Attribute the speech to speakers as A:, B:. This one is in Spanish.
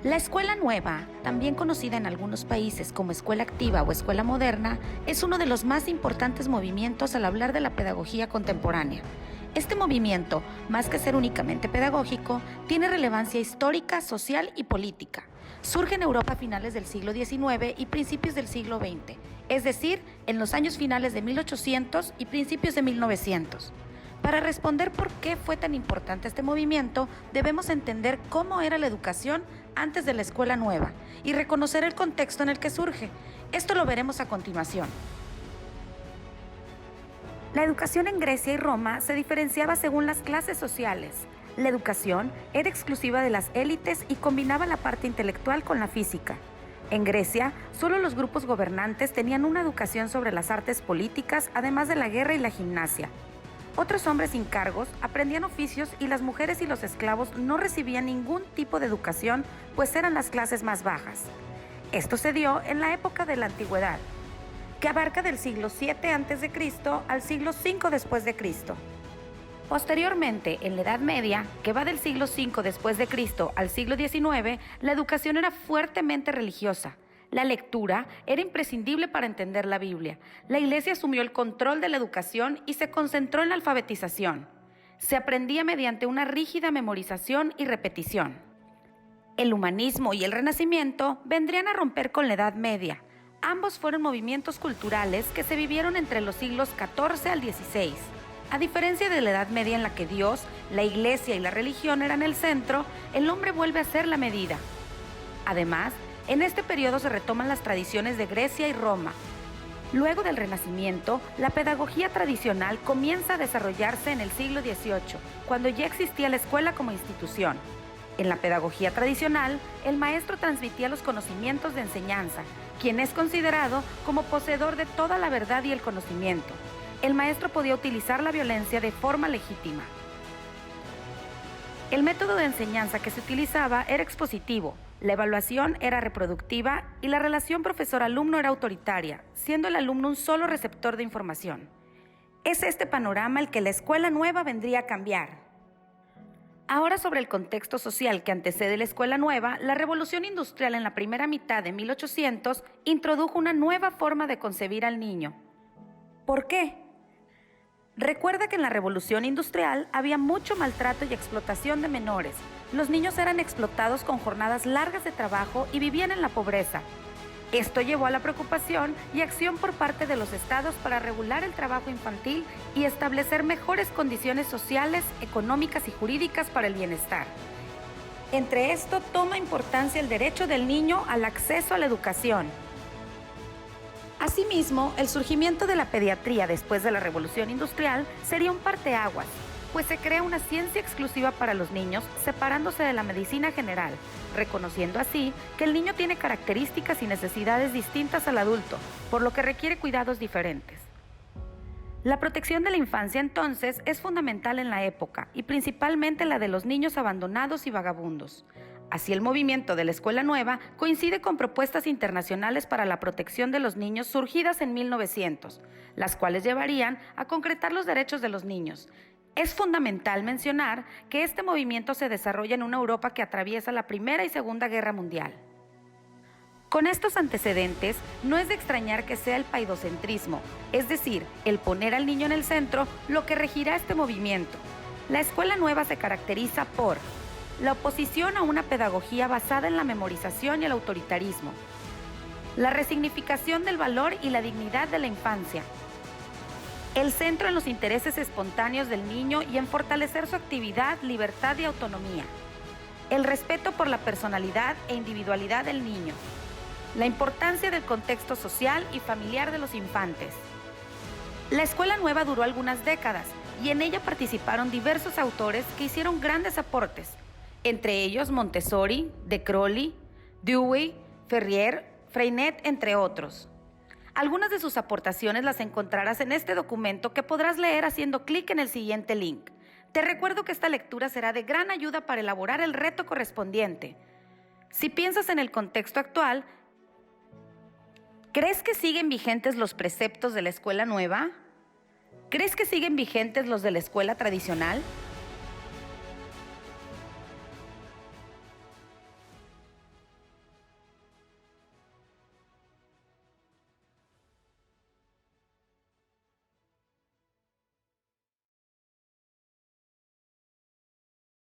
A: La escuela nueva, también conocida en algunos países como escuela activa o escuela moderna, es uno de los más importantes movimientos al hablar de la pedagogía contemporánea. Este movimiento, más que ser únicamente pedagógico, tiene relevancia histórica, social y política. Surge en Europa a finales del siglo XIX y principios del siglo XX, es decir, en los años finales de 1800 y principios de 1900. Para responder por qué fue tan importante este movimiento, debemos entender cómo era la educación antes de la escuela nueva y reconocer el contexto en el que surge. Esto lo veremos a continuación. La educación en Grecia y Roma se diferenciaba según las clases sociales. La educación era exclusiva de las élites y combinaba la parte intelectual con la física. En Grecia, solo los grupos gobernantes tenían una educación sobre las artes políticas, además de la guerra y la gimnasia. Otros hombres sin cargos aprendían oficios y las mujeres y los esclavos no recibían ningún tipo de educación, pues eran las clases más bajas. Esto se dio en la época de la Antigüedad, que abarca del siglo VII a.C. al siglo V después de Cristo. Posteriormente, en la Edad Media, que va del siglo V después de Cristo al siglo XIX, la educación era fuertemente religiosa. La lectura era imprescindible para entender la Biblia. La Iglesia asumió el control de la educación y se concentró en la alfabetización. Se aprendía mediante una rígida memorización y repetición. El humanismo y el Renacimiento vendrían a romper con la Edad Media. Ambos fueron movimientos culturales que se vivieron entre los siglos XIV al XVI. A diferencia de la Edad Media en la que Dios, la Iglesia y la religión eran el centro, el hombre vuelve a ser la medida. Además, en este periodo se retoman las tradiciones de Grecia y Roma. Luego del Renacimiento, la pedagogía tradicional comienza a desarrollarse en el siglo XVIII, cuando ya existía la escuela como institución. En la pedagogía tradicional, el maestro transmitía los conocimientos de enseñanza, quien es considerado como poseedor de toda la verdad y el conocimiento. El maestro podía utilizar la violencia de forma legítima. El método de enseñanza que se utilizaba era expositivo, la evaluación era reproductiva y la relación profesor-alumno era autoritaria, siendo el alumno un solo receptor de información. Es este panorama el que la escuela nueva vendría a cambiar. Ahora, sobre el contexto social que antecede la escuela nueva, la revolución industrial en la primera mitad de 1800 introdujo una nueva forma de concebir al niño. ¿Por qué? Recuerda que en la revolución industrial había mucho maltrato y explotación de menores. Los niños eran explotados con jornadas largas de trabajo y vivían en la pobreza. Esto llevó a la preocupación y acción por parte de los estados para regular el trabajo infantil y establecer mejores condiciones sociales, económicas y jurídicas para el bienestar. Entre esto toma importancia el derecho del niño al acceso a la educación. Asimismo, el surgimiento de la pediatría después de la Revolución Industrial sería un parteaguas, pues se crea una ciencia exclusiva para los niños, separándose de la medicina general, reconociendo así que el niño tiene características y necesidades distintas al adulto, por lo que requiere cuidados diferentes. La protección de la infancia entonces es fundamental en la época, y principalmente la de los niños abandonados y vagabundos. Así, el movimiento de la Escuela Nueva coincide con propuestas internacionales para la protección de los niños surgidas en 1900, las cuales llevarían a concretar los derechos de los niños. Es fundamental mencionar que este movimiento se desarrolla en una Europa que atraviesa la Primera y Segunda Guerra Mundial. Con estos antecedentes, no es de extrañar que sea el paidocentrismo, es decir, el poner al niño en el centro, lo que regirá este movimiento. La Escuela Nueva se caracteriza por la oposición a una pedagogía basada en la memorización y el autoritarismo, la resignificación del valor y la dignidad de la infancia, el centro en los intereses espontáneos del niño y en fortalecer su actividad, libertad y autonomía, el respeto por la personalidad e individualidad del niño, la importancia del contexto social y familiar de los infantes. La Escuela Nueva duró algunas décadas y en ella participaron diversos autores que hicieron grandes aportes, entre ellos Montessori, De Crowley, Dewey, Ferrier, Freinet, entre otros. Algunas de sus aportaciones las encontrarás en este documento que podrás leer haciendo clic en el siguiente link. Te recuerdo que esta lectura será de gran ayuda para elaborar el reto correspondiente. Si piensas en el contexto actual, ¿crees que siguen vigentes los preceptos de la escuela nueva? ¿Crees que siguen vigentes los de la escuela tradicional?